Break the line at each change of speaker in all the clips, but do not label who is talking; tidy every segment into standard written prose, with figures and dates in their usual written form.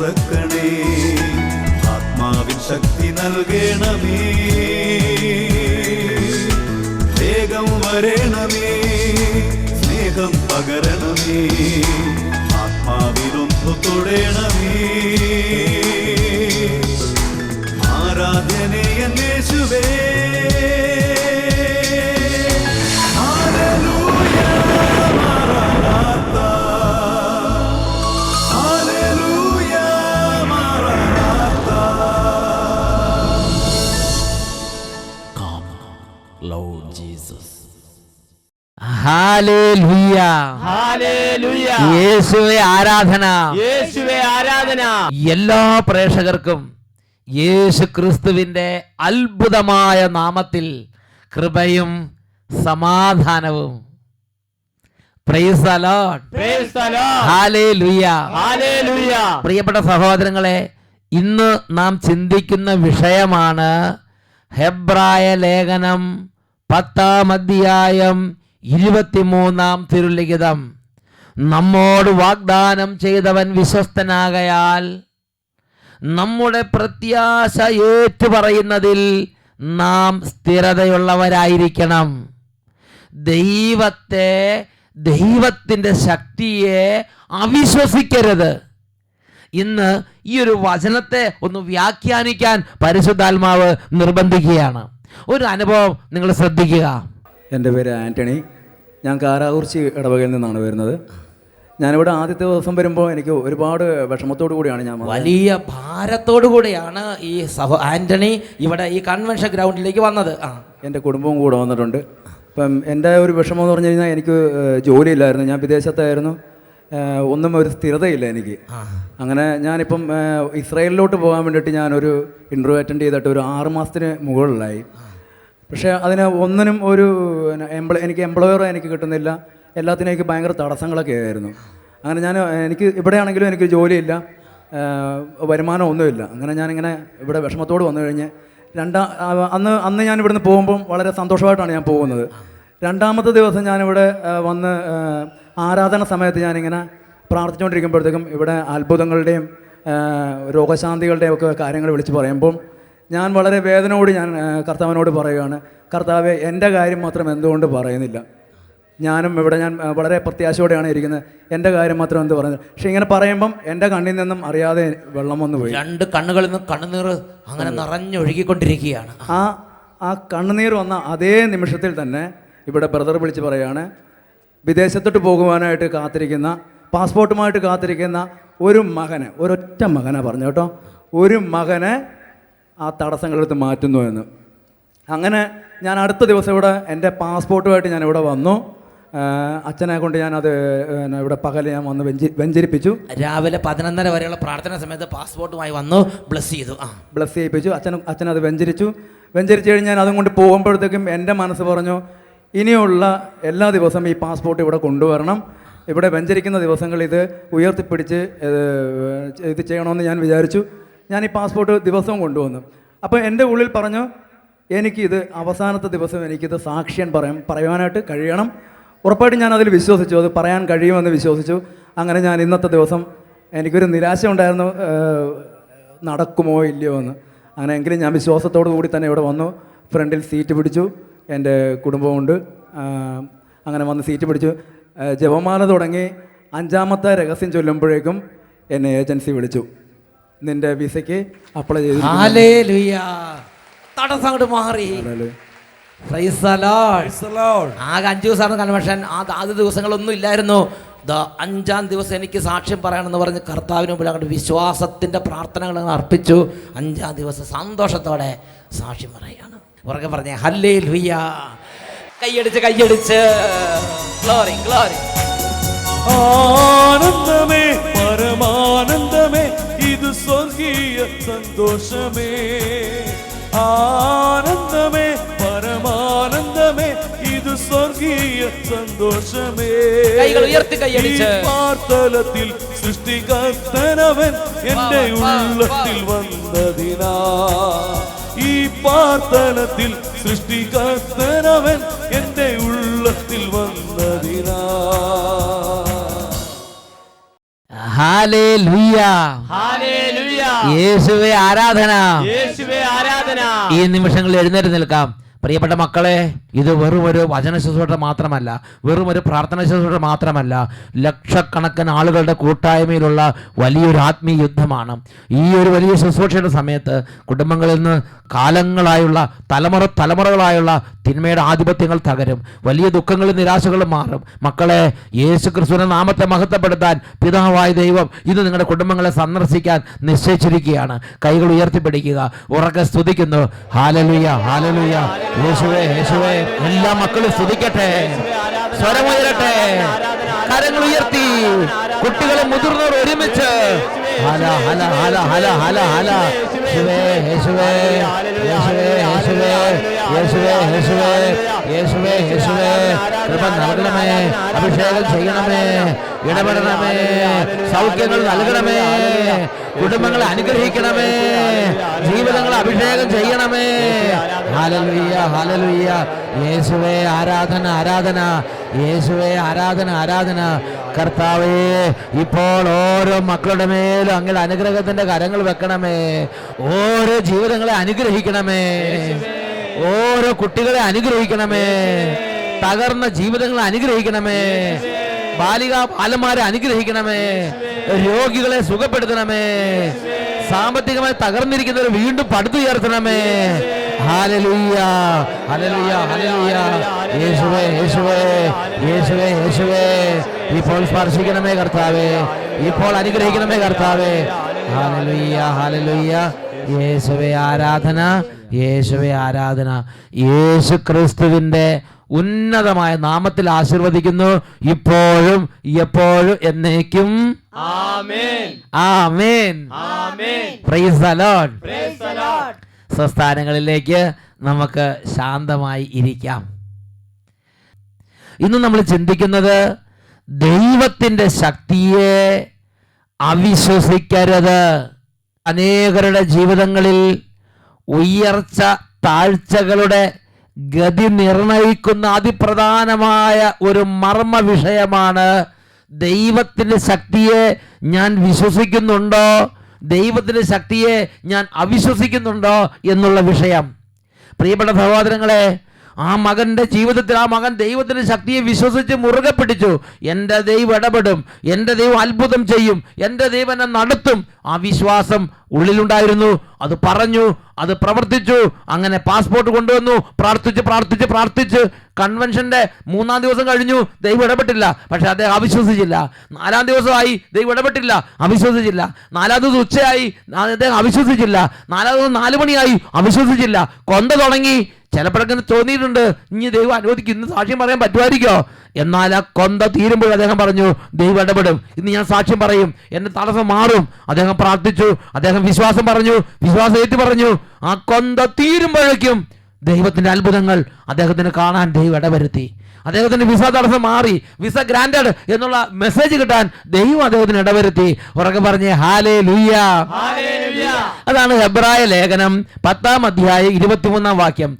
തുറക്കണേ, ആത്മാവിൻ ശക്തി നൽകണമേ, വേഗം വരണമേ, സ്നേഹം പകരണമേ, ആത്മാവിലൊന്നു തൊടണമേ, ആരാധനയെ യേശുവേ.
Hallelujah, hallelujah. യേശുവേ ആരാധന,
യേശുവേ ആരാധന.
എല്ലാ പ്രേക്ഷകർക്കും യേശു ക്രിസ്തുവിന്റെ അത്ഭുതമായ നാമത്തിൽ കൃപയും സമാധാനവും. Price the lord,
praise the Lord,
hallelujah,
hallelujah.
പ്രിയപ്പെട്ട സഹോദരങ്ങളെ, ഇന്ന് നാം ചിന്തിക്കുന്ന വിഷയമാണ് ഹെബ്രായ ലേഖനം 10-ാം അധ്യായം 23-ാം തിരുലിഖിതം. നമ്മോട് വാഗ്ദാനം ചെയ്തവൻ വിശ്വസ്തനാകയാൽ നമ്മുടെ പ്രത്യാശ ഏറ്റുപറയുന്നതിൽ നാം സ്ഥിരതയുള്ളവരായിരിക്കണം. ദൈവത്തിൻ്റെ ശക്തിയെ അവിശ്വസിക്കരുത്. ഇന്ന് ഈ ഒരു വചനത്തെ ഒന്ന് വ്യാഖ്യാനിക്കാൻ പരിശുദ്ധാത്മാവ് നിർബന്ധിക്കുകയാണ്. ഒരു അനുഭവം നിങ്ങൾ ശ്രദ്ധിക്കുക.
എൻ്റെ പേര് ആൻ്റണി. ഞാൻ കാരാകുറിച്ചി ഇടവകയിൽ നിന്നാണ് വരുന്നത്. ഞാനിവിടെ ആദ്യത്തെ ദിവസം വരുമ്പോൾ എനിക്ക് ഒരുപാട് വിഷമത്തോടു കൂടിയാണ് ഞാൻ
വലിയ ഭാരത്തോടു കൂടിയാണ് ഈ ആൻ്റണി ഇവിടെ ഈ കൺവെൻഷൻ ഗ്രൗണ്ടിലേക്ക് വന്നത്.
എൻ്റെ കുടുംബവും കൂടെ വന്നിട്ടുണ്ട്. അപ്പം എൻ്റെ ഒരു വിഷമം എന്ന് പറഞ്ഞു കഴിഞ്ഞാൽ എനിക്ക് ജോലിയില്ലായിരുന്നു, ഞാൻ വിദേശത്തായിരുന്നു, ഒന്നും ഒരു സ്ഥിരതയില്ല എനിക്ക്. അങ്ങനെ ഞാനിപ്പം ഇസ്രായേലിലോട്ട് പോകാൻ വേണ്ടിയിട്ട് ഞാനൊരു ഇൻ്റർവ്യൂ അറ്റൻഡ് ചെയ്തിട്ട് ഒരു 6 മാസത്തിന് മുകളിലായി. പക്ഷേ അതിന് ഒന്നിനും ഒരു എനിക്ക് എംപ്ലോയർ എനിക്ക് കിട്ടുന്നില്ല, എല്ലാത്തിനും എനിക്ക് ഭയങ്കര തടസ്സങ്ങളൊക്കെ ആയിരുന്നു. അങ്ങനെ എനിക്ക് ഇവിടെയാണെങ്കിലും എനിക്ക് ജോലിയില്ല, വരുമാനം ഒന്നുമില്ല. അങ്ങനെ ഞാനിങ്ങനെ ഇവിടെ വിഷമത്തോട് വന്നു കഴിഞ്ഞ് അന്ന് ഞാൻ ഇവിടുന്ന് പോകുമ്പം വളരെ സന്തോഷമായിട്ടാണ് ഞാൻ പോകുന്നത്. രണ്ടാമത്തെ ദിവസം ഞാനിവിടെ വന്ന് ആരാധന സമയത്ത് ഞാനിങ്ങനെ പ്രാർത്ഥിച്ചുകൊണ്ടിരിക്കുമ്പോഴത്തേക്കും ഇവിടെ അത്ഭുതങ്ങളുടെയും രോഗശാന്തികളുടെയും ഒക്കെ കാര്യങ്ങൾ വിളിച്ച് പറയുമ്പം ഞാൻ വളരെ വേദനയോട് ഞാൻ കർത്താവിനോട് പറയുകയാണ്, കർത്താവേ എൻ്റെ കാര്യം മാത്രം എന്തുകൊണ്ട് പറയുന്നില്ല? ഞാൻ വളരെ പ്രത്യാശയോടെയാണ് ഇരിക്കുന്നത്, എൻ്റെ കാര്യം മാത്രം എന്ത് പറയുന്നത്? പക്ഷെ ഇങ്ങനെ പറയുമ്പം എൻ്റെ കണ്ണിൽ നിന്നും അറിയാതെ വെള്ളം വന്നു പോയി.
2 കണ്ണുകളിൽ നിന്ന് കണ്ണുനീർ അങ്ങനെ നിറഞ്ഞൊഴുകിക്കൊണ്ടിരിക്കുകയാണ്.
ആ കണ്ണുനീർ വന്ന അതേ നിമിഷത്തിൽ തന്നെ ഇവിടെ ബ്രദർ വിളിച്ച് പറയുകയാണ്, വിദേശത്തോട്ട് പോകുവാനായിട്ട് കാത്തിരിക്കുന്ന, പാസ്പോർട്ടുമായിട്ട് കാത്തിരിക്കുന്ന ഒരു മകന്, ഒരൊറ്റ മകനാണ് പറഞ്ഞു കേട്ടോ, ഒരു മകനെ ആ തടസ്സങ്ങളെടുത്ത് മാറ്റുന്നു എന്ന്. അങ്ങനെ ഞാൻ അടുത്ത ദിവസം ഇവിടെ എൻ്റെ പാസ്പോർട്ടുമായിട്ട് ഞാൻ ഇവിടെ വന്നു. അച്ഛനെ കൊണ്ട് ഞാനത് ഇവിടെ പകല് ഞാൻ വന്ന് വെഞ്ചരിപ്പിച്ചു.
രാവിലെ 11:30 വരെയുള്ള പ്രാർത്ഥന സമയത്ത് പാസ്പോർട്ടുമായി വന്നു ബ്ലസ് ചെയ്യിപ്പിച്ചു.
അച്ഛനത് വെഞ്ചരിച്ചു കഴിഞ്ഞ് ഞാൻ അതും കൊണ്ട് പോകുമ്പോഴത്തേക്കും എൻ്റെ മനസ്സ് പറഞ്ഞു, ഇനിയുള്ള എല്ലാ ദിവസവും ഈ പാസ്പോർട്ട് ഇവിടെ കൊണ്ടുവരണം, ഇവിടെ വെഞ്ചരിക്കുന്ന ദിവസങ്ങൾ ഇത് ഉയർത്തിപ്പിടിച്ച് ഇത് ചെയ്യണമെന്ന് ഞാൻ വിചാരിച്ചു. ഞാൻ ഈ പാസ്പോർട്ട് ദിവസവും കൊണ്ടുവന്നു. അപ്പോൾ എൻ്റെ ഉള്ളിൽ പറഞ്ഞു, എനിക്കിത് അവസാനത്തെ ദിവസം എനിക്കിത് സാക്ഷ്യം പറയുവാനായിട്ട് കഴിയണം. ഉറപ്പായിട്ടും ഞാൻ അതിൽ വിശ്വസിച്ചു, അത് പറയാൻ കഴിയുമെന്ന് വിശ്വസിച്ചു. അങ്ങനെ ഞാൻ ഇന്നത്തെ ദിവസം എനിക്കൊരു നിരാശ ഉണ്ടായിരുന്നു, നടക്കുമോ ഇല്ലയോ എന്ന്. അങ്ങനെ എങ്കിലും ഞാൻ വിശ്വാസത്തോടു കൂടി തന്നെ ഇവിടെ വന്നു. ഫ്രണ്ടിൽ സീറ്റ് പിടിച്ചു, എൻ്റെ കുടുംബമുണ്ട്. അങ്ങനെ വന്ന് സീറ്റ് പിടിച്ചു. ജപമാല തുടങ്ങി 5ാമത്തെ രഹസ്യം ചൊല്ലുമ്പോഴേക്കും എന്നെ ഏജൻസി വിളിച്ചു, നിൻ്റെ വിസയ്ക്ക് അപ്ലൈ ചെയ്തു.
തടസ്സം അങ്ങോട്ട് മാറി. ആകെ 5 ദിവസമാണ് കൺവെൻഷൻ. ആദ്യ ദിവസങ്ങളൊന്നും ഇല്ലായിരുന്നു. 5ാം ദിവസം എനിക്ക് സാക്ഷ്യം പറയണമെന്ന് പറഞ്ഞ് കർത്താവിന് മുമ്പിൽ അങ്ങോട്ട് വിശ്വാസത്തിൻ്റെ പ്രാർത്ഥനകൾ അർപ്പിച്ചു. 5ാം ദിവസം സന്തോഷത്തോടെ സാക്ഷ്യം പറയുകയാണ്. ഉറക്കെ പറഞ്ഞേ ഹല്ലേലൂയ, കൈയടിച്ച് ഗ്ലോറി ഗ്ലോറി.
ആനന്ദമേ പരമാനന്ദമേ ഇത് സ്വർഗീയ സന്തോഷമേ, ആനന്ദമേ പരമാനന്ദമേ ഇത് സ്വർഗീയ സന്തോഷമേ.
കൈകൾ ഉയർത്തി കൈയടിച്ച്
പാർത്തലത്തിൽ സൃഷ്ടികർത്തനവൻ എൻ്റെ ഉള്ളത്തിൽ വന്നതിനാ, ഈ പാർത്തലത്തിൽ സൃഷ്ടികർത്തനവൻ എൻ്റെ ഉള്ളത്തിൽ വന്നതിനാ.
ഹല്ലേലൂയ.
ഹല്ലേലൂയ.
യേശുവേ ആരാധന.
യേശുവേ ആരാധന.
ഈ നിമിഷങ്ങളിൽ എഴുന്നേറ്റ് നിൽക്കാം. പ്രിയപ്പെട്ട മക്കളെ, ഇത് വെറും ഒരു വചന ശുശ്രൂഷ മാത്രമല്ല, വെറും ഒരു പ്രാർത്ഥന ശുശ്രൂഷ മാത്രമല്ല, ലക്ഷക്കണക്കിന് ആളുകളുടെ കൂട്ടായ്മയിലുള്ള വലിയൊരു ആത്മീയ യുദ്ധമാണ്. ഈ ഒരു വലിയ ശുശ്രൂഷയുടെ സമയത്ത് കുടുംബങ്ങളിൽ നിന്ന് കാലങ്ങളായുള്ള തലമുറകളായുള്ള തിന്മയുടെ ആധിപത്യങ്ങൾ തകരും. വലിയ ദുഃഖങ്ങളും നിരാശകളും മാറും. മക്കളെ, യേശു ക്രിസ്തുവിന്റെ നാമത്തെ മഹത്വപ്പെടുത്താൻ പിതാവായ ദൈവം ഇന്ന് നിങ്ങളുടെ കുടുംബങ്ങളെ സന്ദർശിക്കാൻ നിശ്ചയിച്ചിരിക്കുകയാണ്. കൈകൾ ഉയർത്തിപ്പിടിക്കുക, ഉറക്കെ സ്തുതിക്കുന്നു. ഹല്ലേലൂയ, ഹല്ലേലൂയ. യേശുവേ, യേശുവേ. എല്ലാ മക്കളും സ്തുതിക്കട്ടെ, സ്വരമുയരട്ടെ, കരങ്ങൾ ഉയർത്തി, കുട്ടികളും മുതിർന്നവർ ഒരുമിച്ച് ഹല ഹല ഹല ഹല ഹല ഹല. യേശുവേ, യേശുവേ, യേശുവേ, യേശുവേ, യേശുവേ, യേശുവേ, യേശുവേ, യേശുവേ. കൃപ നൽകണമേ, അഭിഷേകം ചെയ്യണമേ, ഇടപെടണമേ, സൗഖ്യങ്ങൾ നൽകണമേ, കുടുംബങ്ങളെ അനുഗ്രഹിക്കണമേ, ജീവിതങ്ങളെ അഭിഷേകം ചെയ്യണമേ. Hallelujah, hallelujah. യേശുവേ ആരാധന, ആരാധന. യേശുവേ ആരാധന, ആരാധന. കർത്താവേ, ഇപ്പോൾ ഓരോ മക്കളുടെ മേലും അങ്ങയുടെ അനുഗ്രഹത്തിന്റെ കരങ്ങൾ വെക്കണമേ. ഓരോ ജീവിതങ്ങളെ അനുഗ്രഹിക്കണമേ, ഓരോ കുട്ടികളെ അനുഗ്രഹിക്കണമേ, തകർന്ന ജീവിതങ്ങളെ അനുഗ്രഹിക്കണമേ, ബാലന്മാരെ അനുഗ്രഹിക്കണമേ, രോഗികളെ സുഖപ്പെടുത്തണമേ, സാമ്പത്തികമായി തകർന്നിരിക്കുന്നവരെ വീണ്ടും പടുത്തുയർത്തണമേ. ഹല്ലേലൂയ, ഹല്ലേലൂയ, ഹല്ലേലൂയ. യേശുവേ, യേശുവേ, യേശുവേ, യേശുവേ. ഇപ്പോൾ സ്പർശിക്കണമേ കർത്താവേ, ഇപ്പോൾ അനുഗ്രഹിക്കണമേ കർത്താവേ. Hallelujah, hallelujah. യേശുവേ ആരാധന, യേശുവേ ആരാധന. യേശു ക്രിസ്തുവിന്റെ ഉന്നതമായ നാമത്തിൽ ആശീർവദിക്കുന്നു, ഇപ്പോഴും എപ്പോഴും എന്നേക്കും.
ആമേൻ,
ആമേൻ,
ആമേൻ.
Praise the lord.
Praise the lord.
സ്വസ്ഥാനങ്ങളിലേക്ക് നമുക്ക് ശാന്തമായി ഇരിക്കാം. ഇന്ന് നമ്മൾ ചിന്തിക്കുന്നത് ദൈവത്തിൻ്റെ ശക്തിയെ അവിശ്വസിക്കരുത്. അനേകരുടെ ജീവിതങ്ങളിൽ ഉയർച്ച താഴ്ചകളുടെ ഗതി നിർണയിക്കുന്ന അതിപ്രധാനമായ ഒരു മർമ്മ വിഷയമാണ് ദൈവത്തിൻ്റെ ശക്തിയെ ഞാൻ വിശ്വസിക്കുന്നുണ്ടോ, ദൈവത്തിൻ്റെ ശക്തിയെ ഞാൻ അവിശ്വസിക്കുന്നുണ്ടോ എന്നുള്ള വിഷയം. പ്രിയപ്പെട്ട സഹോദരങ്ങളെ, ആ മകൻ്റെ ജീവിതത്തിൽ ആ മകൻ ദൈവത്തിൻ്റെ ശക്തിയെ വിശ്വസിച്ച് മുറുകെ പിടിച്ചു. എൻ്റെ ദൈവം ഇടപെടും, എൻ്റെ ദൈവം അത്ഭുതം ചെയ്യും, എൻ്റെ ദൈവം എന്നെ നടത്തും. ആ വിശ്വാസം ഉള്ളിലുണ്ടായിരുന്നു. അത് പറഞ്ഞു, അത് പ്രവർത്തിച്ചു. അങ്ങനെ പാസ്പോർട്ട് കൊണ്ടുവന്നു. പ്രാർത്ഥിച്ച് കൺവെൻഷൻ്റെ 3-ാം ദിവസം കഴിഞ്ഞു, ദൈവം ഇടപെട്ടില്ല. പക്ഷെ അദ്ദേഹം അവിശ്വസിച്ചില്ല. 4-ാം ദിവസമായി, ദൈവം ഇടപെട്ടില്ല, അവിശ്വസിച്ചില്ല. 4-ാം ദിവസം ഉച്ചയായി, അദ്ദേഹം അവിശ്വസിച്ചില്ല. 4-ാം ദിവസം 4 മണിയായി, അവിശ്വസിച്ചില്ല. കൊന്ത തുടങ്ങി. ചിലപ്പോഴൊക്കെ തോന്നിയിട്ടുണ്ട്, ഇനി ദൈവം അനുവദിക്കും, ഇന്ന് സാക്ഷ്യം പറയാൻ പറ്റുമായിരിക്കോ. എന്നാൽ ആ കൊന്ത തീരുമ്പോൾ അദ്ദേഹം പറഞ്ഞു, ദൈവം ഇടപെടും, ഇന്ന് ഞാൻ സാക്ഷ്യം പറയും, എൻ്റെ തടസ്സം മാറും. അദ്ദേഹം പ്രാർത്ഥിച്ചു, അദ്ദേഹം വിശ്വാസം പറഞ്ഞു, വിശ്വാസം ഏറ്റു പറഞ്ഞു. ആ കൊന്ത തീരുമ്പോഴേക്കും ദൈവത്തിൻ്റെ അത്ഭുതങ്ങൾ അദ്ദേഹത്തിന് കാണാൻ ദൈവം ഇടവരുത്തി. അദ്ദേഹത്തിന് വിസ തടസ്സം മാറി, വിസ ഗ്രാൻഡഡ് എന്നുള്ള മെസ്സേജ് കിട്ടാൻ ദൈവം അദ്ദേഹത്തിന് ഇടവരുത്തി. ഉറക്കെ പറഞ്ഞേ ഹല്ലേലൂയ. അതാണ് ഹെബ്രായ ലേഖനം 10-ാം അധ്യായം 23-ാം വാക്യം.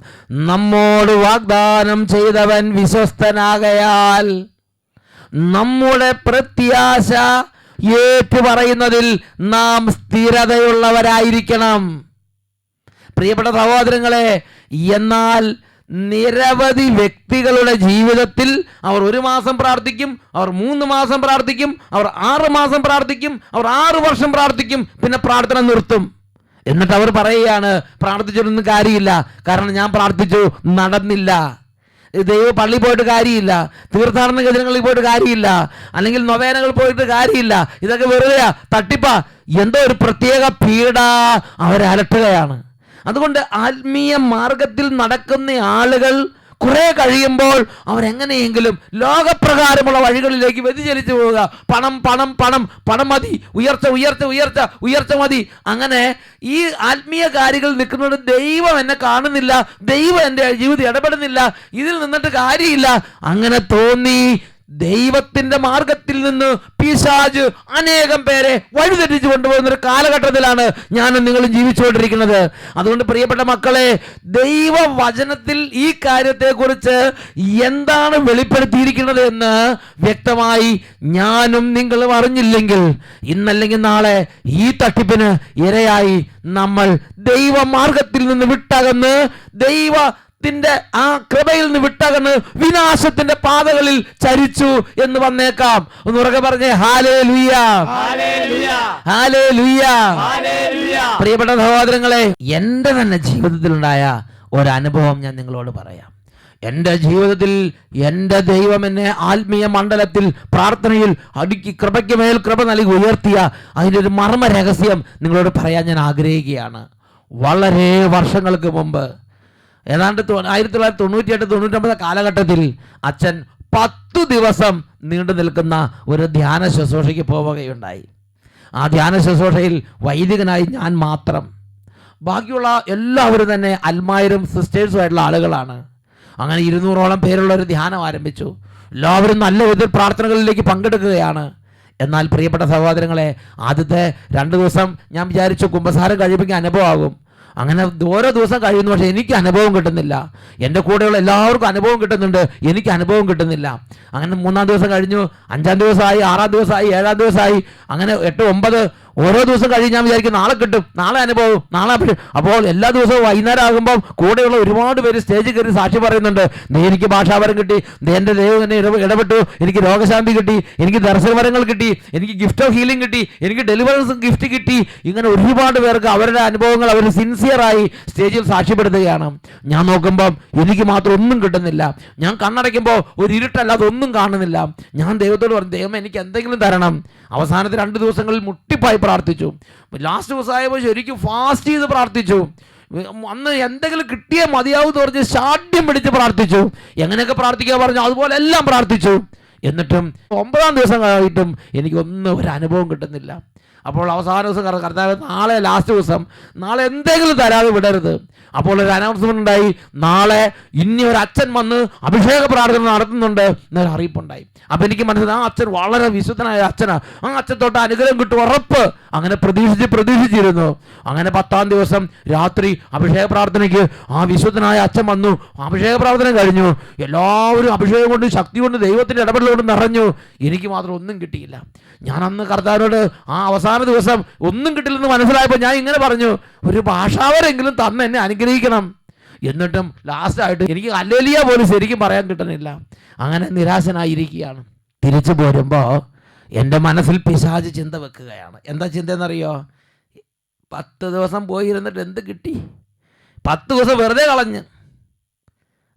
നമ്മോട് വാഗ്ദാനം ചെയ്തവൻ വിശ്വസ്തനാകയാൽ നമ്മുടെ പ്രത്യാശ ഏറ്റുപറയുന്നതിൽ നാം സ്ഥിരതയുള്ളവരായിരിക്കണം. പ്രിയപ്പെട്ട സഹോദരങ്ങളെ, എന്നാൽ നിരവധി വ്യക്തികളുടെ ജീവിതത്തിൽ അവർ 1 മാസം പ്രാർത്ഥിക്കും, അവർ 3 മാസം പ്രാർത്ഥിക്കും, അവർ 6 മാസം പ്രാർത്ഥിക്കും, അവർ 6 വർഷം പ്രാർത്ഥിക്കും, പിന്നെ പ്രാർത്ഥന നിർത്തും. എന്നിട്ട് അവർ പറയുകയാണ്, പ്രാർത്ഥിച്ചിട്ടൊന്നും കാര്യമില്ല, കാരണം ഞാൻ പ്രാർത്ഥിച്ചു നടന്നില്ല. ദൈവ പള്ളി പോയിട്ട് കാര്യമില്ല, തീർത്ഥാടന കേന്ദ്രങ്ങളിൽ പോയിട്ട് കാര്യമില്ല, അല്ലെങ്കിൽ നൊവേനകൾ പോയിട്ട് കാര്യമില്ല, ഇതൊക്കെ വെറുതെയാ, തട്ടിപ്പാ. എന്തോ ഒരു പ്രത്യേക പീഡ അവരെ അലട്ടുകയാണ്. അതുകൊണ്ട് ആത്മീയ മാർഗത്തിൽ നടക്കുന്ന ആളുകൾ കുറെ കഴിയുമ്പോൾ അവരെങ്ങനെയെങ്കിലും ലോകപ്രകാരമുള്ള വഴികളിലേക്ക് വ്യതിചലിച്ചു പോവുക. പണം പണം പണം പണം മതി, ഉയർച്ച ഉയർച്ച ഉയർച്ച ഉയർച്ച മതി. അങ്ങനെ ഈ ആത്മീയ കാര്യങ്ങൾ നിൽക്കുന്നത്, ദൈവം എന്നെ കാണുന്നില്ല, ദൈവം എൻ്റെ ജീവിതം ഇടപെടുന്നില്ല, ഇതിൽ നിന്നിട്ട് കാര്യമില്ല. അങ്ങനെ തോന്നി ദൈവത്തിന്റെ മാർഗത്തിൽ നിന്ന് പിശാച് അനേകം പേരെ വഴിതെറ്റിച്ചു കൊണ്ടുപോകുന്ന ഒരു കാലഘട്ടത്തിലാണ് ഞാനും നിങ്ങളും ജീവിച്ചുകൊണ്ടിരിക്കുന്നത്. അതുകൊണ്ട് പ്രിയപ്പെട്ട മക്കളെ, ദൈവവചനത്തിൽ ഈ കാര്യത്തെക്കുറിച്ച് എന്താണ് വെളിപ്പെടുത്തിയിരിക്കുന്നത് എന്ന് വ്യക്തമായി ഞാനും നിങ്ങളും അറിഞ്ഞില്ലെങ്കിൽ ഇന്നല്ലെങ്കിൽ നാളെ ഈ തട്ടിപ്പിന് ഇരയായി നമ്മൾ ദൈവമാർഗത്തിൽ നിന്ന് വിട്ടകന്ന് ദൈവത്തിന്റെ ആ കൃപയിൽ നിന്ന് വിട്ടകന്ന് വിനാശത്തിന്റെ പാതകളിൽ ചരിച്ചു എന്ന് വന്നേക്കാം. ഒന്ന് ഉറക്കെ പറഞ്ഞേ ഹല്ലേലൂയ,
ഹല്ലേലൂയ,
ഹല്ലേലൂയ.
ഹല്ലേലൂയ.
പ്രിയപ്പെട്ട സഹോദരങ്ങളെ, എൻ്റെ തന്നെ ജീവിതത്തിലുണ്ടായ ഒരനുഭവം ഞാൻ നിങ്ങളോട് പറയാം. എൻ്റെ ജീവിതത്തിൽ എൻ്റെ ദൈവം എന്നെ ആത്മീയ മണ്ഡലത്തിൽ പ്രാർത്ഥനയിൽ അടുക്കി കൃപയ്ക്ക് മേൽ കൃപ നൽകി ഉയർത്തിയ അതിൻ്റെ ഒരു മർമ്മ രഹസ്യം നിങ്ങളോട് പറയാൻ ഞാൻ ആഗ്രഹിക്കുകയാണ്. വളരെ വർഷങ്ങൾക്ക് മുമ്പ്, ഏതാണ്ട് 1998-99 കാലഘട്ടത്തിൽ അച്ഛൻ 10 ദിവസം നീണ്ടു നിൽക്കുന്ന ഒരു ധ്യാന ശുശ്രൂഷയ്ക്ക് പോവുകയുണ്ടായി. ആ ധ്യാന ശുശ്രൂഷയിൽ വൈദികനായി ഞാൻ മാത്രം, ബാക്കിയുള്ള എല്ലാവരും തന്നെ അൽമായരും സിസ്റ്റേഴ്സുമായിട്ടുള്ള ആളുകളാണ്. അങ്ങനെ 200ഓളം പേരുള്ള ഒരു ധ്യാനം ആരംഭിച്ചു. എല്ലാവരും നല്ല വിധത്തിൽ പ്രാർത്ഥനകളിലേക്ക് പങ്കെടുക്കുകയാണ്. എന്നാൽ പ്രിയപ്പെട്ട സഹോദരങ്ങളെ, ആദ്യത്തെ 2 ദിവസം ഞാൻ വിചാരിച്ചു കുമ്പസാരം കഴിയുമ്പോൾ അനുഭവമാകും. അങ്ങനെ ഓരോ ദിവസം കഴിയുന്നു, പക്ഷേ എനിക്ക് അനുഭവം കിട്ടുന്നില്ല. എൻ്റെ കൂടെയുള്ള എല്ലാവർക്കും അനുഭവം കിട്ടുന്നുണ്ട്, എനിക്ക് അനുഭവം കിട്ടുന്നില്ല. അങ്ങനെ 3-ാം ദിവസം കഴിഞ്ഞു, 5-ാം ദിവസമായി, 6-ാം ദിവസമായി, 7-ാം ദിവസമായി, അങ്ങനെ 8, 9 ഓരോ ദിവസം കഴിഞ്ഞ് ഞാൻ വിചാരിക്കും നാളെ കിട്ടും, നാളെ അനുഭവം, നാളെ. അപ്പോൾ എല്ലാ ദിവസവും വൈകുന്നേരം ആകുമ്പോൾ കൂടെയുള്ള ഒരുപാട് പേര് സ്റ്റേജിൽ കയറി സാക്ഷി പറയുന്നുണ്ട്, ദേ എനിക്ക് ഭാഷാപരം കിട്ടി, ദേ എൻ്റെ ദൈവം എന്നെ ഇടപെട്ടു, എനിക്ക് രോഗശാന്തി കിട്ടി, എനിക്ക് ദർശനവരങ്ങൾ കിട്ടി, എനിക്ക് ഗിഫ്റ്റ് ഓഫ് ഹീലിംഗ് കിട്ടി, എനിക്ക് ഡെലിവറൻസ് ഗിഫ്റ്റ് കിട്ടി. ഇങ്ങനെ ഒരുപാട് പേർക്ക് അവരുടെ അനുഭവങ്ങൾ അവർ സിൻസിയറായി സ്റ്റേജിൽ സാക്ഷ്യപ്പെടുത്തുകയാണ്. ഞാൻ നോക്കുമ്പം എനിക്ക് മാത്രം ഒന്നും കിട്ടുന്നില്ല. ഞാൻ കണ്ണടയ്ക്കുമ്പോൾ ഒരു ഇരുട്ടല്ലാതെ ഒന്നും കാണുന്നില്ല. ഞാൻ ദൈവത്തോട് പറഞ്ഞു, ദൈവം എനിക്ക് എന്തെങ്കിലും തരണം. അവസാനത്തെ 2 ദിവസങ്ങളിൽ മുട്ടിപ്പായി പ്രാർത്ഥിച്ചു. ലാസ്റ്റ് ദിവസമായപ്പോൾ ശരിക്കും ഫാസ്റ്റ് ചെയ്ത് പ്രാർത്ഥിച്ചു. അന്ന് എന്തെങ്കിലും കിട്ടിയേ മതിയാവും എന്ന് പറഞ്ഞ് ശാഠ്യം പിടിച്ച് പ്രാർത്ഥിച്ചു. എങ്ങനെയൊക്കെ പ്രാർത്ഥിക്കാൻ പറഞ്ഞു അതുപോലെ എല്ലാം പ്രാർത്ഥിച്ചു. എന്നിട്ടും 9-ാം ദിവസം ആയിട്ടും എനിക്കൊന്നും ഒരു അനുഭവം കിട്ടുന്നില്ല. അപ്പോൾ അവസാന ദിവസം കർത്താവ്, നാളെ ലാസ്റ്റ് ദിവസം, നാളെ എന്തെങ്കിലും തരാതെ വിടരുത്. അപ്പോൾ ഒരു അനൗൺസ്മെന്റ് ഉണ്ടായി, നാളെ ഇനി ഒരു അച്ഛൻ വന്ന് അഭിഷേക പ്രാർത്ഥന നടത്തുന്നുണ്ട് എന്നൊരു അറിയിപ്പുണ്ടായി. അപ്പം എനിക്ക് മനസ്സിലായി ആ അച്ഛൻ വളരെ വിശുദ്ധനായ അച്ഛനാണ്, ആ അച്ഛൻ തൊട്ട് അനുഗ്രഹം കിട്ടും ഉറപ്പ്. അങ്ങനെ പ്രതീക്ഷിച്ചിരുന്നു. അങ്ങനെ 10-ാം ദിവസം രാത്രി അഭിഷേക പ്രാർത്ഥനയ്ക്ക് ആ വിശുദ്ധനായ അച്ഛൻ വന്നു. അഭിഷേക പ്രാർത്ഥന കഴിഞ്ഞു. എല്ലാവരും അഭിഷേകം കൊണ്ട്, ശക്തി കൊണ്ട്, ദൈവത്തിൻ്റെ ഇടപെടലുകൊണ്ട് നിറഞ്ഞു. എനിക്ക് മാത്രം ഒന്നും കിട്ടിയില്ല. ഞാൻ അന്ന് കർത്താവിനോട് ആ അവസാന ദിവസം ഒന്നും കിട്ടില്ലെന്ന് മനസ്സിലായപ്പോൾ ഞാൻ ഇങ്ങനെ പറഞ്ഞു, ഒരു ഭാഷാവരെങ്കിലും തന്ന് എന്നെ അനുഗ്രഹിക്കണം. എന്നിട്ടും ലാസ്റ്റായിട്ട് എനിക്ക് ഹല്ലേലൂയ പോലും ശരിക്കും പറയാൻ കിട്ടുന്നില്ല. അങ്ങനെ നിരാശനായിരിക്കുകയാണ്. തിരിച്ചു പോരുമ്പോൾ എൻ്റെ മനസ്സിൽ പിശാച് ചിന്ത വെക്കുകയാണ്. എന്താ ചിന്ത എന്നറിയോ? 10 ദിവസം പോയി ഇരുന്നിട്ട് എന്ത് കിട്ടി? 10 ദിവസം വെറുതെ കളഞ്ഞ്.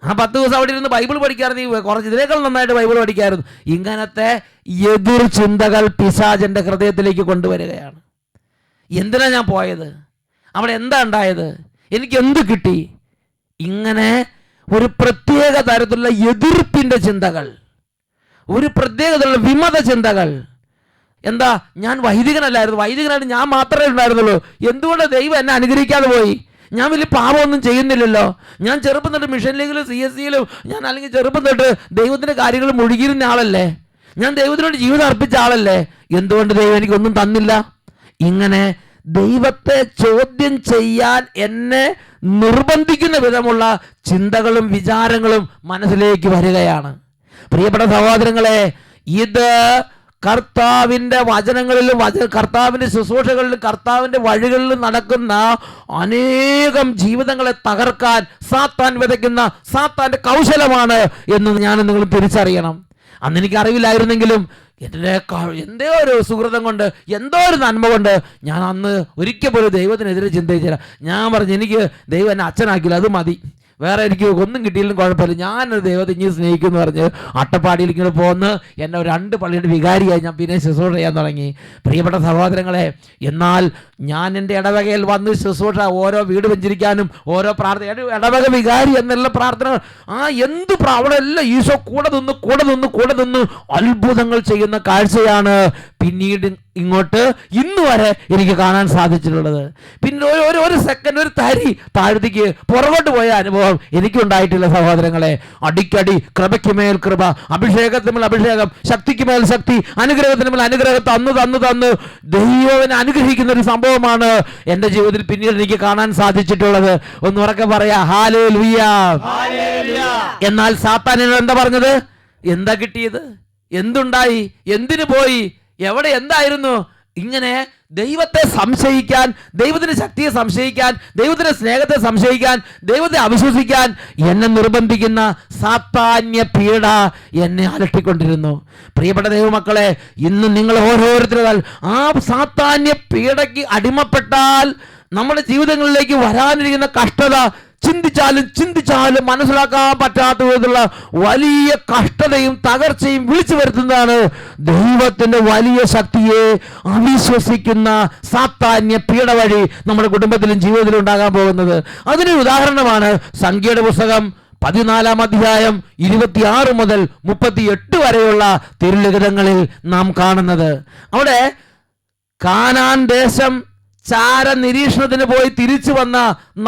ആ 10 ദിവസം അവിടെ ഇരുന്ന് ബൈബിൾ പഠിക്കാറുണ്ട്, കുറച്ച് ഇതിനേക്കാൾ നന്നായിട്ട് ബൈബിൾ പഠിക്കാറുണ്ട്. ഇങ്ങനത്തെ എതിർ ചിന്തകൾ പിശാചിൻ്റെ ഹൃദയത്തിലേക്ക് കൊണ്ടുവരികയാണ്. എന്തിനാ ഞാൻ പോയത്? അവിടെ എന്താ ഉണ്ടായത്? എനിക്ക് എന്ത് കിട്ടി? ഇങ്ങനെ ഒരു പ്രത്യേക തരത്തിലുള്ള എതിർപ്പിൻ്റെ ചിന്തകൾ, ഒരു പ്രത്യേക തരത്തിലുള്ള വിമത ചിന്തകൾ. എന്താ, ഞാൻ വൈദികനല്ലായിരുന്നു, വൈദികനായിട്ട് ഞാൻ മാത്രമേ ഉണ്ടായിരുന്നുള്ളൂ, എന്തുകൊണ്ട് ദൈവം എന്നെ അനുഗ്രഹിക്കാതെ പോയി? ഞാൻ വലിയ പാപമൊന്നും ചെയ്യുന്നില്ലല്ലോ. ഞാൻ ചെറുപ്പം തൊട്ട് മിഷൻ ലീഗിലും CSCയിലും ഞാൻ അല്ലെങ്കിൽ ചെറുപ്പം തൊട്ട് ദൈവത്തിൻ്റെ കാര്യങ്ങൾ മുഴുകിയിരുന്ന ആളല്ലേ, ഞാൻ ദൈവത്തിനോട് ജീവിതം അർപ്പിച്ച ആളല്ലേ, എന്തുകൊണ്ട് ദൈവം എനിക്കൊന്നും തന്നില്ല? ഇങ്ങനെ ദൈവത്തെ ചോദ്യം ചെയ്യാൻ എന്നെ നിർബന്ധിക്കുന്ന വിധമുള്ള ചിന്തകളും വിചാരങ്ങളും മനസ്സിലേക്ക് വരികയാണ്. പ്രിയപ്പെട്ട സഹോദരങ്ങളെ, ഇത് കർത്താവിൻ്റെ വചനങ്ങളിലും കർത്താവിൻ്റെ ശുശ്രൂഷകളിലും കർത്താവിൻ്റെ വഴികളിലും നടക്കുന്ന അനേകം ജീവിതങ്ങളെ തകർക്കാൻ സാത്താൻ വിതയ്ക്കുന്ന സാത്താൻ്റെ കൗശലമാണ് എന്ന് ഞാൻ നിങ്ങൾ തിരിച്ചറിയണം. അന്ന് എനിക്ക് അറിവില്ലായിരുന്നെങ്കിലും എന്തോ ഒരു സുഹൃതം കൊണ്ട്, എന്തോ ഒരു നന്മ കൊണ്ട് ഞാൻ അന്ന് ഒരിക്കൽ പോലും ദൈവത്തിനെതിരെ ചിന്തിച്ചില്ല. ഞാൻ പറഞ്ഞു, എനിക്ക് ദൈവം എന്നെ അച്ഛനാക്കില്ല, അത് മതി, വേറെ എനിക്ക് ഒന്നും കിട്ടിയില്ലെങ്കിലും കുഴപ്പമില്ല, ഞാനൊരു ദൈവത്തെ ഇനി സ്നേഹിക്കുമെന്ന് പറഞ്ഞ് അട്ടപ്പാടിയിൽ ഇങ്ങനെ പോന്ന് എന്നെ 2 പള്ളിയുടെ വികാരിയായി ഞാൻ പിന്നെ ശുശ്രൂഷ ചെയ്യാൻ തുടങ്ങി. പ്രിയപ്പെട്ട സഹോദരങ്ങളെ, എന്നാൽ ഞാൻ എൻ്റെ ഇടവകയിൽ വന്ന് ശുശ്രൂഷ, ഓരോ വീട് വെഞ്ചരിക്കാനും ഓരോ പ്രാർത്ഥന, ഇടവക വികാരി എന്നുള്ള പ്രാർത്ഥന, അവിടെ എല്ലാം ഈശോ കൂടെ നിന്ന് അത്ഭുതങ്ങൾ ചെയ്യുന്ന കാഴ്ചയാണ് പിന്നീട് ഇങ്ങോട്ട് ഇന്ന് വരെ എനിക്ക് കാണാൻ സാധിച്ചിട്ടുള്ളത്. പിന്നെ ഒരു സെക്കൻഡ് ഒരു തരി താഴ്ത്തിക്ക് പുറകോട്ട് പോയ അനുഭവം എനിക്കുണ്ടായിട്ടില്ല സഹോദരങ്ങളെ. അടിക്കടി കൃപയ്ക്ക് മേൽ കൃപ, അഭിഷേകത്തിന് മേൽ അഭിഷേകം, ശക്തിക്ക് മേൽ ശക്തി, അനുഗ്രഹത്തിന് മേൽ അനുഗ്രഹം തന്ന് ദൈവനെ അനുഗ്രഹിക്കുന്ന ഒരു സംഭവമാണ് എൻ്റെ ജീവിതത്തിൽ പിന്നീട് എനിക്ക് കാണാൻ സാധിച്ചിട്ടുള്ളത്. ഒന്ന് ഉറക്കെ പറയാ ഹല്ലേലൂയ. എന്നാൽ സാത്താൻ എന്താ പറഞ്ഞത്? എന്താ കിട്ടിയത്? എന്തുണ്ടായി? എന്തിനു പോയി? എവിടെ എന്തായിരുന്നു? ഇങ്ങനെ ദൈവത്തെ സംശയിക്കാൻ, ദൈവത്തിന്റെ ശക്തിയെ സംശയിക്കാൻ, ദൈവത്തിന്റെ സ്നേഹത്തെ സംശയിക്കാൻ, ദൈവത്തെ അവിശ്വസിക്കാൻ എന്നെ നിർബന്ധിക്കുന്ന സാത്താന്യ പീഡ എന്നെ അലട്ടിക്കൊണ്ടിരുന്നു. പ്രിയപ്പെട്ട ദൈവമക്കളെ, ഇന്ന് നിങ്ങൾ ഓരോരുത്തരും ആ സാത്താന്യ പീഡയ്ക്ക് അടിമപ്പെട്ടാൽ നമ്മുടെ ജീവിതങ്ങളിലേക്ക് വരാനിരിക്കുന്ന കഷ്ടത ചിന്തിച്ചാലും മനസ്സിലാക്കാൻ പറ്റാത്ത വിധത്തിലുള്ള വലിയ കഷ്ടതയും തകർച്ചയും വിളിച്ചു വരുത്തുന്നതാണ് ദൈവത്തിന്റെ വലിയ ശക്തിയെ അവിശ്വസിക്കുന്ന സാത്താന്യ പീഡ വഴി നമ്മുടെ കുടുംബത്തിലും ജീവിതത്തിലും ഉണ്ടാകാൻ പോകുന്നത്. അതിനൊരു ഉദാഹരണമാണ് സംഖ്യയുടെ പുസ്തകം 14 അധ്യായം 26 മുതൽ 38 വരെയുള്ള തിരുലിഖിതങ്ങളിൽ നാം കാണുന്നത്. അവിടെ കാനാൻ ദേശം ചാര നിരീക്ഷണത്തിന് പോയി തിരിച്ചു വന്ന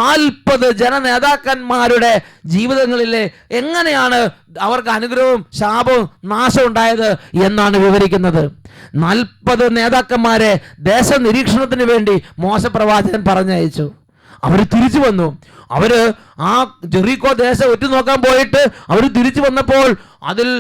40 ജനനേതാക്കന്മാരുടെ ജീവിതങ്ങളിലെ എങ്ങനെയാണ് അവർക്ക് അനുഗ്രഹവും ശാപവും നാശവും ഉണ്ടായത് എന്നാണ് വിവരിക്കുന്നത്. 40 നേതാക്കന്മാരെ ദേശ നിരീക്ഷണത്തിന് വേണ്ടി മോശപ്രവാചകൻ പറഞ്ഞയച്ചു. അവർ തിരിച്ചു വന്നു. അവര് ആ ജെറിക്കോ ദേശം ഒറ്റുനോക്കാൻ പോയിട്ട് അവർ തിരിച്ചു വന്നപ്പോൾ അതിൽ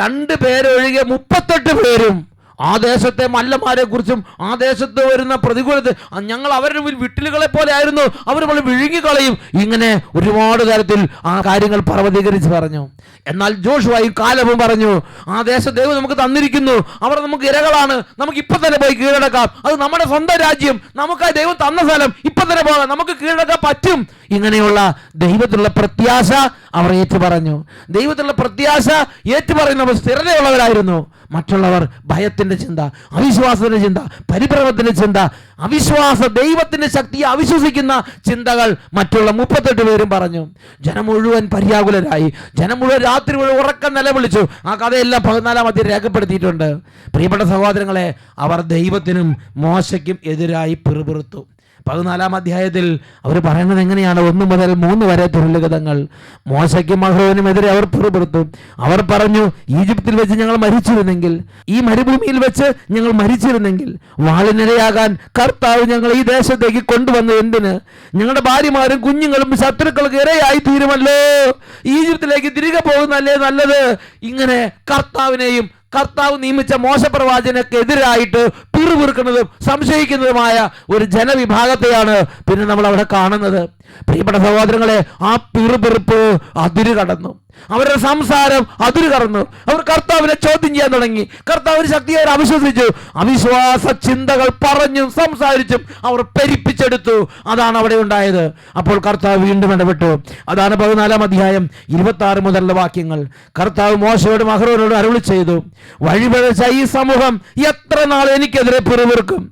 2 പേരൊഴികെ 38 പേരും ആ ദേശത്തെ മല്ലന്മാരെ കുറിച്ചും ആ ദേശത്ത് വരുന്ന പ്രതികൂലത്തെ ഞങ്ങൾ അവരുടെ വിട്ടിലുകളെ പോലെ ആയിരുന്നു, അവർ നമ്മൾ വിഴുങ്ങിക്കളയും, ഇങ്ങനെ ഒരുപാട് തരത്തിൽ ആ കാര്യങ്ങൾ പർവ്വതീകരിച്ച് പറഞ്ഞു. എന്നാൽ ജോഷുവയും കാലബും പറഞ്ഞു, ആ ദേശം ദൈവം നമുക്ക് തന്നിരിക്കുന്നു, അവർ നമുക്ക് ഇരകളാണ്, നമുക്ക് ഇപ്പൊ തന്നെ പോയി കീഴടക്കാം, അത് നമ്മുടെ സ്വന്തം രാജ്യം, നമുക്ക് ദൈവം തന്ന സ്ഥലം, ഇപ്പൊ തന്നെ പോകാം, നമുക്ക് കീഴടക്കാൻ പറ്റും. ഇങ്ങനെയുള്ള ദൈവത്തിലുള്ള പ്രത്യാശ അവർ ഏറ്റുപറഞ്ഞു. ദൈവത്തിലുള്ള പ്രത്യാശ ഏറ്റുപറയുന്നവർ സ്ഥിരതയുള്ളവരായിരുന്നു. മറ്റുള്ളവർ ഭയത്തിന്റെ ചിന്ത, അവിശ്വാസത്തിന്റെ ചിന്ത, പരിഭ്രമത്തിന്റെ ചിന്ത, ദൈവത്തിന്റെ ശക്തിയെ അവിശ്വസിക്കുന്ന ചിന്തകൾ മറ്റുള്ള 38 പേരും പറഞ്ഞു. ജനം മുഴുവൻ പര്യാകുലരായി. ജനം മുഴുവൻ രാത്രി മുഴുവൻ ഉറക്കം നിലവിളിച്ചു. ആ കഥയെല്ലാം 14 അധ്യായം രേഖപ്പെടുത്തിയിട്ടുണ്ട്. പ്രിയപ്പെട്ട സഹോദരങ്ങളെ, അവർ ദൈവത്തിനും മോശയ്ക്കും എതിരായി പിറുപിറുത്തു. 14 അധ്യായത്തിൽ അവർ പറയുന്നത് എങ്ങനെയാണ്? 1 മുതൽ 3 വരെ തിരുലിഖിതങ്ങൾ. മോശയ്ക്കും അഹ്റോനും എതിരെ അവർ പിറുപിറുത്തു. അവർ പറഞ്ഞു, ഈജിപ്തിൽ വെച്ച് ഞങ്ങൾ മരിച്ചിരുന്നെങ്കിൽ, ഈ മരുഭൂമിയിൽ വെച്ച് ഞങ്ങൾ മരിച്ചിരുന്നെങ്കിൽ, വാളിനിരയാകാൻ കർത്താവ് ഞങ്ങൾ ഈ ദേശത്തേക്ക് കൊണ്ടുവന്നത് എന്തിന്? ഞങ്ങളുടെ ഭാര്യമാരും കുഞ്ഞുങ്ങളും ശത്രുക്കൾക്ക് ഇരയായി തീരുമല്ലോ. ഈജിപ്തിലേക്ക് തിരികെ പോകുന്നല്ലേ നല്ലത്. ഇങ്ങനെ കർത്താവ് നിയമിച്ച മോശപ്രവാചകനൊക്കെ എതിരായിട്ട് പിറുപിറുക്കുന്നതും സംശയിക്കുന്നതുമായ ഒരു ജനവിഭാഗത്തെയാണ് പിന്നെ നമ്മൾ അവിടെ കാണുന്നത്. പ്രിയപ്പെട്ട സഹോദരങ്ങളെ, ആ പിറുപിറുപ്പ് അതിര് കടന്നു. അവരുടെ സംസാരം അതിര് കടന്നു. അവർ കർത്താവിനെ ചോദ്യം ചെയ്യാൻ തുടങ്ങി. കർത്താവിന് ശക്തിയെ അവിശ്വസിച്ചു. അവിശ്വാസ ചിന്തകൾ പറഞ്ഞും സംസാരിച്ചും അവർ പെരിപ്പിച്ചെടുത്തു. അതാണ് അവിടെ ഉണ്ടായത്. അപ്പോൾ കർത്താവ് വീണ്ടും ഇടപെട്ടു. അതാണ് 14 അധ്യായം 26 മുതലുള്ള വാക്യങ്ങൾ. കർത്താവ് മോശയോടും അഹ്റോനോടും അരുളി ചെയ്തു, വഴിപിഴച്ച ഈ സമൂഹം എത്ര നാൾ എനിക്കെതിരെ പിറുപിറുക്കും?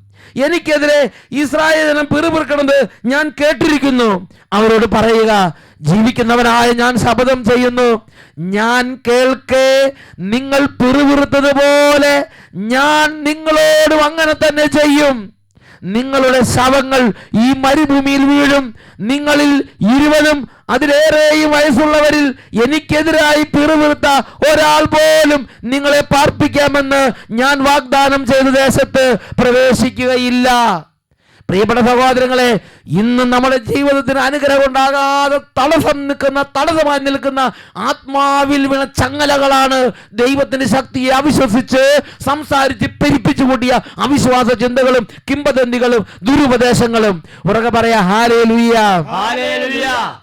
എനിക്കെതിരെ ഇസ്രായേൽ ജനം പിറുപിറുക്കണത് ഞാൻ കേട്ടിരിക്കുന്നു. അവരോട് പറയുക, ജീവിക്കുന്നവനായ ഞാൻ ശപഥം ചെയ്യുന്നു, ഞാൻ കേൾക്കെ നിങ്ങൾ പിറുപിറുത്തതുപോലെ ഞാൻ നിങ്ങളോടും അങ്ങനെ തന്നെ ചെയ്യും. നിങ്ങളുടെ ശവങ്ങൾ ഈ മരുഭൂമിയിൽ വീഴും. നിങ്ങളിൽ 20 അതിലേറെയും വയസ്സുള്ളവരിൽ എനിക്കെതിരായി പിറുപിറുത്ത ഒരാൾ പോലും നിങ്ങളെ പാർപ്പിക്കാമെന്ന് ഞാൻ വാഗ്ദാനം ചെയ്ത ദേശത്ത് പ്രവേശിക്കുകയില്ല. പ്രിയപ്പെട്ട സഹോദരങ്ങളെ, ഇന്ന് നമ്മുടെ ജീവിതത്തിന് അനുഗ്രഹം ഉണ്ടാകാതെ തടസ്സമായി നിൽക്കുന്ന ആത്മാവിൽ വീണ ചങ്ങലകളാണ് ദൈവത്തിന്റെ ശക്തിയെ അവിശ്വസിച്ച് സംസാരിച്ച് പെരിപ്പിച്ചു കൂട്ടിയ അവിശ്വാസ ചിന്തകളും കിംവദന്തികളും ദുരുപദേശങ്ങളും. ഉറക്കെ പറയാ ഹല്ലേലൂയ.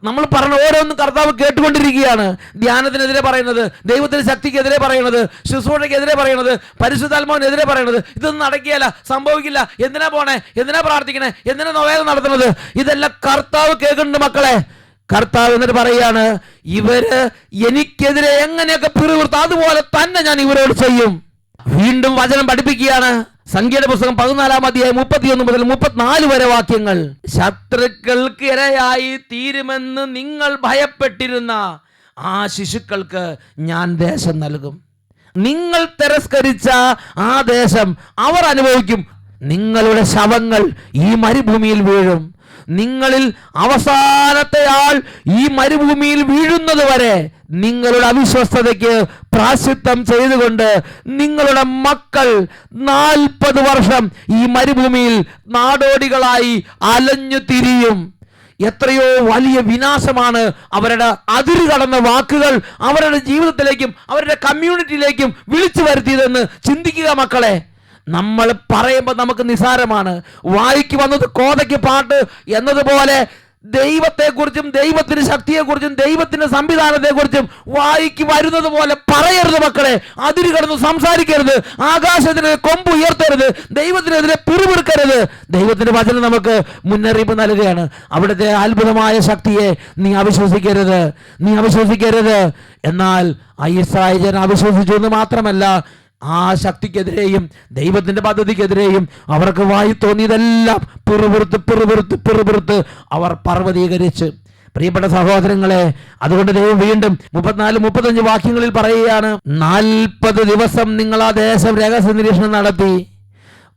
നമ്മൾ പറഞ്ഞ ഓരോന്നും കർത്താവ് കേട്ടുകൊണ്ടിരിക്കുകയാണ്. ധ്യാനത്തിനെതിരെ പറയുന്നത്, ദൈവത്തിന്റെ ശക്തിക്കെതിരെ പറയുന്നത്, ശുശ്രൂഷയ്ക്കെതിരെ പറയുന്നത്, പരിശുദ്ധാത്മാവിനെതിരെ പറയുന്നത്. ഇതൊന്നും നടക്കുകയില്ല, സംഭവിക്കില്ല, എന്തിനാ പോണേ, എന്തിനാ പ്രാർത്ഥിക്കണേ, എന്തിനാ നോവേദന നടത്തുന്നത്, ഇതെല്ലാം കർത്താവ് കേൾക്കുന്നുണ്ട് മക്കളെ. കർത്താവ് എന്നിട്ട് പറയാണ്, ഇവര് എനിക്കെതിരെ എങ്ങനെയൊക്കെ പിറുപിറുത്തു അതുപോലെ തന്നെ ഞാൻ ഇവരോട് ചെയ്യും. വീണ്ടും വചനം പഠിപ്പിക്കുകയാണ്. സംഖ്യയുടെ പുസ്തകം 14 അധ്യായം 31 മുതൽ 34 വരെ വാക്യങ്ങൾ. ശത്രുക്കൾക്ക് ഇരയായി തീരുമെന്ന് നിങ്ങൾ ഭയപ്പെട്ടിരുന്ന ആ ശിശുക്കൾക്ക് ഞാൻ ദേശം നൽകും. നിങ്ങൾ തിരസ്കരിച്ച ആ ദേശം അവർ അനുഭവിക്കും. നിങ്ങളുടെ ശവങ്ങൾ ഈ മരുഭൂമിയിൽ വീഴും. നിങ്ങളിൽ അവസാനത്തെ ആൾ ഈ മരുഭൂമിയിൽ വീഴുന്നത് വരെ നിങ്ങളുടെ അവിശ്വസ്തതയ്ക്ക് പ്രായശ്ചിത്തം ചെയ്തുകൊണ്ട് നിങ്ങളുടെ മക്കൾ 40 വർഷം ഈ മരുഭൂമിയിൽ നാടോടികളായി അലഞ്ഞു തിരിയും. എത്രയോ വലിയ വിനാശമാണ് അവരുടെ അതിര് കടന്ന വാക്കുകൾ അവരുടെ ജീവിതത്തിലേക്കും അവരുടെ കമ്മ്യൂണിറ്റിയിലേക്കും വിളിച്ചു വരുത്തിയതെന്ന് ചിന്തിക്കുക മക്കളെ. നമ്മൾ പറയുമ്പോൾ നമുക്ക് നിസാരമാണ്. വായിക്ക് വന്നത് കോതയ്ക്ക് പാട്ട് എന്നതുപോലെ ദൈവത്തെക്കുറിച്ചും ദൈവത്തിന്റെ ശക്തിയെക്കുറിച്ചും ദൈവത്തിന്റെ സംവിധാനത്തെക്കുറിച്ചും വായിക്ക് വരുന്നത് പോലെ പറയരുത് മക്കളെ. അതിര് കടന്ന് സംസാരിക്കരുത്. ആകാശത്തിന് കൊമ്പ് ഉയർത്തരുത്. ദൈവത്തിനെതിരെ പിറുപിറുക്കരുത്. ദൈവത്തിന്റെ വചനം നമുക്ക് മുന്നറിയിപ്പ് നൽകുകയാണ്. അവിടുത്തെ അത്ഭുതമായ ശക്തിയെ നീ അവിശ്വസിക്കരുത്, നീ അവിശ്വസിക്കരുത്. എന്നാൽ ഇസ്രായേൽ ജനം അവിശ്വസിച്ചു എന്ന് മാത്രമല്ല, ആ ശക്തിക്കെതിരെയും ദൈവത്തിന്റെ പദ്ധതിക്കെതിരെയും അവർക്ക് വായി തോന്നിയതെല്ലാം പിറുപിറുത്ത് അവർ പർവ്വതീകരിച്ച്. പ്രിയപ്പെട്ട സഹോദരങ്ങളെ, അതുകൊണ്ട് ദൈവം വീണ്ടും 34-35 വാക്യങ്ങളിൽ പറയുകയാണ്, 40 ദിവസം നിങ്ങൾ ആ ദേശം രഹസ്യ നിരീക്ഷണം നടത്തി.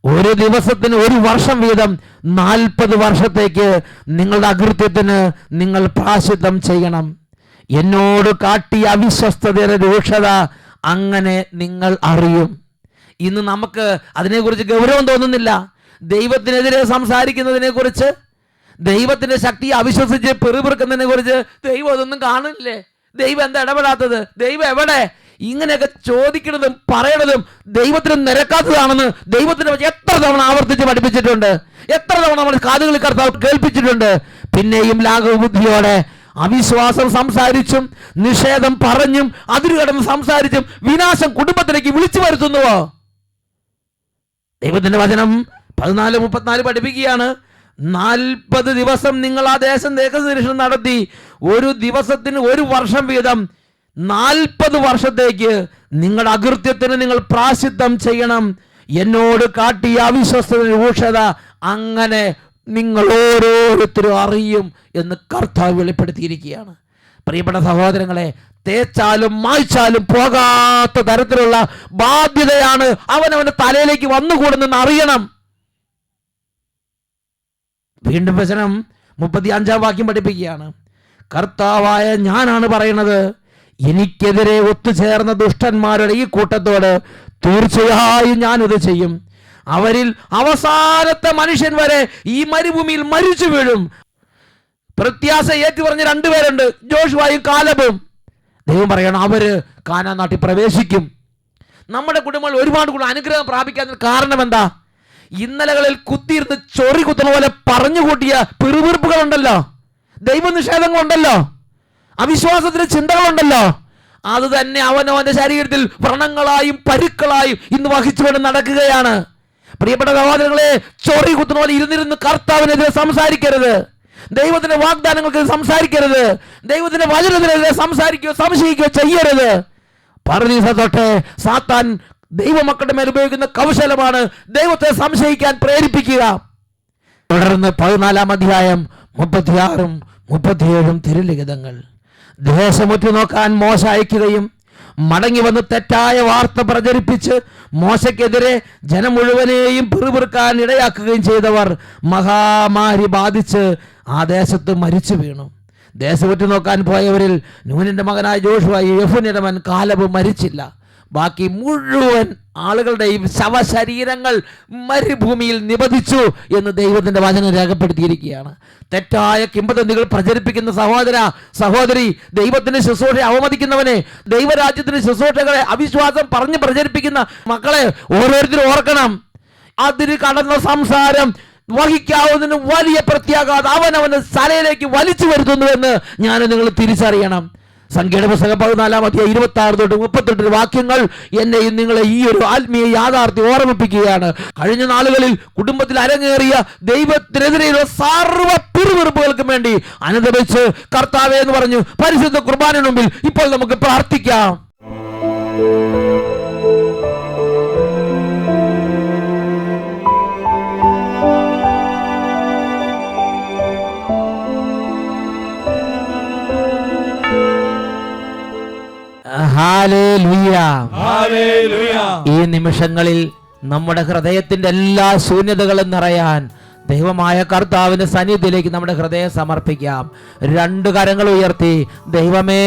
ഒരു ദിവസത്തിന് 1 വർഷം വീതം 40 വർഷത്തേക്ക് നിങ്ങളുടെ അകൃത്യത്തിന് നിങ്ങൾ പ്രായശ്ചിത്തം ചെയ്യണം. എന്നോട് കാട്ടിയ അവിശ്വസ്തതയുടെ രൂക്ഷത അങ്ങനെ നിങ്ങൾ അറിയും. ഇന്ന് നമുക്ക് അതിനെക്കുറിച്ച് ഗൗരവം തോന്നുന്നില്ല. ദൈവത്തിനെതിരെ സംസാരിക്കുന്നതിനെ കുറിച്ച്, ദൈവത്തിന്റെ ശക്തിയെ അവിശ്വസിച്ച് പിറുപിറുക്കുന്നതിനെ കുറിച്ച് ദൈവം അതൊന്നും കാണില്ലേ? ദൈവം എന്താ ഇടപെടാത്തത്? ദൈവം എവിടെ? ഇങ്ങനെയൊക്കെ ചോദിക്കുന്നതും പറയണതും ദൈവത്തിന് നിരക്കാത്തതാണെന്ന് ദൈവത്തിന് എത്ര തവണ ആവർത്തിച്ച് പഠിപ്പിച്ചിട്ടുണ്ട്. എത്ര തവണ നമ്മൾ കാതുകളിൽ കർത്താവ് കേൾപ്പിച്ചിട്ടുണ്ട്. പിന്നെയും ലാഘവബുദ്ധിയോടെ അവിശ്വാസം സംസാരിച്ചും നിഷേധം പറഞ്ഞും അതിര് കടന്ന് സംസാരിച്ചും വിനാശം കുടുംബത്തിലേക്ക് വിളിച്ചു വരുത്തുന്നുവോ? ദൈവത്തിന്റെ വചനം 14:34 പഠിപ്പിക്കുകയാണ്, 40 ദിവസം നിങ്ങൾ ആ ദേശം നിരീക്ഷണം നടത്തി. ഒരു ദിവസത്തിന് 1 വർഷം വീതം 40 വർഷത്തേക്ക് നിങ്ങളുടെ അകൃത്യത്തിന് നിങ്ങൾ പ്രായശ്ചിത്തം ചെയ്യണം. എന്നോട് കാട്ടിയ അവിശ്വസ്തത രൂക്ഷത അങ്ങനെ നിങ്ങൾ ഓരോരുത്തരും അറിയും എന്ന് കർത്താവ് വെളിപ്പെടുത്തിയിരിക്കുകയാണ്. പ്രിയപ്പെട്ട സഹോദരങ്ങളെ, തേച്ചാലും മായ്ച്ചാലും പോകാത്ത തരത്തിലുള്ള ബാധ്യതയാണ് അവനവന്റെ തലയിലേക്ക് വന്നുകൂടുന്നെന്ന് അറിയണം. വീണ്ടും വചനം 35 വാക്യം പഠിപ്പിക്കുകയാണ്, കർത്താവായ ഞാനാണ് പറയുന്നത്, എനിക്കെതിരെ ഒത്തുചേർന്ന ദുഷ്ടന്മാരുടെ ഈ കൂട്ടത്തോട് തീർച്ചയായും ഞാനിത് ചെയ്യും. അവരിൽ അവസാനത്തെ മനുഷ്യൻ വരെ ഈ മരുഭൂമിയിൽ മരിച്ചു വീഴും. പ്രത്യാശ ഏറ്റുപറഞ്ഞ 2 പേരുണ്ട്, ജോഷുവയും കാലബും. ദൈവം പറയണം, അവര് കാനാൻ നാട്ടിൽ പ്രവേശിക്കും. നമ്മുടെ കുടുംബങ്ങൾ ഒരുപാട് കൂടെ അനുഗ്രഹം പ്രാപിക്കാൻ കാരണം എന്താ? ഇന്നലകളിൽ കുത്തിയിരുന്ന് ചൊറി കുത്തുന്ന പോലെ പറഞ്ഞുകൂട്ടിയ പിറുപിറുപ്പുകളുണ്ടല്ലോ, ദൈവനിഷേധങ്ങളുണ്ടല്ലോ, അവിശ്വാസത്തിന്റെ ചിന്തകളുണ്ടല്ലോ. അത് തന്നെ അവനവന്റെ ശരീരത്തിൽ വ്രണങ്ങളായും പരുക്കളായും ഇന്ന് വഹിച്ചുകൊണ്ട് നടക്കുകയാണ്. പ്രിയപ്പെട്ട സഹോദരങ്ങളെ, ചൊറി കുത്തുന്ന പോലെ ഇരുന്നിരുന്ന് കർത്താവിനെതിരെ സംസാരിക്കരുത്. ദൈവത്തിന്റെ വാഗ്ദാനങ്ങൾക്ക് സംസാരിക്കരുത്. ദൈവത്തിന്റെ വചനത്തിനെതിരെ സംസാരിക്കുകയോ സംശയിക്കുകയോ ചെയ്യരുത്. പറുദീസ തൊട്ട് സാത്താൻ ദൈവമക്കളുടെ മേൽ ഉപയോഗിക്കുന്ന കൗശലമാണ് ദൈവത്തെ സംശയിക്കാൻ പ്രേരിപ്പിക്കുക. തുടർന്ന് 14-ാം അധ്യായം 36-37 തിരുലിഖിതങ്ങൾ. ദേശമുറ്റു നോക്കാൻ മോശ അയക്കുകയും മടങ്ങി വന്ന് തെറ്റായ വാർത്ത പ്രചരിപ്പിച്ച് മോശയ്ക്കെതിരെ ജനം മുഴുവനെയും പിറുപിറുക്കാൻ ഇടയാക്കുകയും ചെയ്തവർ മഹാമാരി ബാധിച്ച് ആ ദേശത്ത് മരിച്ചു വീണു. ദേശമുറ്റു നോക്കാൻ പോയവരിൽ നൂനിന്റെ മകനായ ജോഷുവ, യെഫുന്നെയുടെ മകൻ കാലബ് മരിച്ചില്ല. ബാക്കി മുഴുവൻ ആളുകളുടെയും ശവശരീരങ്ങൾ മരുഭൂമിയിൽ നിബദിച്ചു എന്ന് ദൈവത്തിന്റെ വചനം രേഖപ്പെടുത്തിയിരിക്കുകയാണ്. തെറ്റായ കിംവദന്തികൾ പ്രചരിപ്പിക്കുന്ന സഹോദര സഹോദരി, ദൈവത്തിന്റെ ശുശ്രൂഷ അവമതിക്കുന്നവനെ, ദൈവരാജ്യത്തിന്റെ ശുശ്രൂഷകളെ അവിശ്വാസം പറഞ്ഞ് പ്രചരിപ്പിക്കുന്ന മക്കളെ ഓരോരുത്തരും ഓർക്കണം. അതിന് കടന്ന സംസാരം വഹിക്കാവുന്നതിന് വലിയ പ്രത്യാഘാതം അവനവന്റെ തലയിലേക്ക് വലിച്ചു വരുത്തുന്നുവെന്ന് ഞാൻ നിങ്ങൾ തിരിച്ചറിയണം. സംഖ്യയുടെ പുസ്തകം 14-ാം അധ്യായം 26-38 വാക്യങ്ങൾ എന്നെയും നിങ്ങളെ ഈ ഒരു ആത്മീയ യാഥാർത്ഥ്യം ഓർമ്മിപ്പിക്കുകയാണ്. കഴിഞ്ഞ നാളുകളിൽ കുടുംബത്തിൽ അരങ്ങേറിയ ദൈവത്തിനെതിരെയുള്ള സർവ്വ പിറുപിറുപ്പുകൾക്കും വേണ്ടി അനുദപിച്ച് കർത്താവേ എന്ന് പറഞ്ഞു പരിശുദ്ധ കുർബാനയുടെ മുമ്പിൽ ഇപ്പോൾ നമുക്ക് പ്രാർത്ഥിക്കാം. ഹല്ലേലൂയ.
ഹല്ലേലൂയ.
ഈ നിമിഷങ്ങളിൽ നമ്മുടെ ഹൃദയത്തിന്റെ എല്ലാ ശൂന്യതകളും നിറയാൻ ദൈവമായ കർത്താവിന്റെ സന്നിധിയിലേക്ക് നമ്മുടെ ഹൃദയം സമർപ്പിക്കാം. 2 കരങ്ങൾ ഉയർത്തി, ദൈവമേ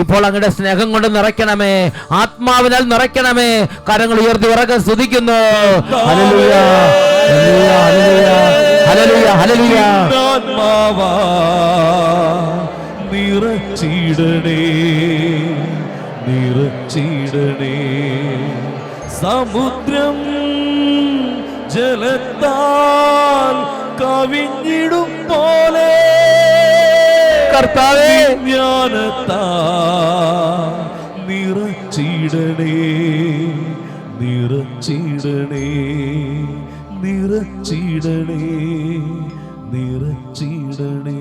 ഇപ്പോൾ അങ്ങയുടെ സ്നേഹം കൊണ്ട് നിറയ്ക്കണമേ, ആത്മാവിനാൽ നിറയ്ക്കണമേ. കരങ്ങൾ ഉയർത്തി ഉറക്കെ സ്തുതിക്കുന്നു. ഹല്ലേലൂയ, ഹല്ലേലൂയ, ഹല്ലേലൂയ, ഹല്ലേലൂയ.
ആത്മാവാ നിറച്ചിടണേ, നിറച്ചിടണേ. സമുദ്രം ജലത്താൽ കവിഞ്ഞിടും പോലെ
കർത്താവേ
ജ്ഞാനത്താ നിറച്ചിടണേ, നിറച്ചിടണേ, നിറച്ചിടണേ, നിറച്ചിടണേ.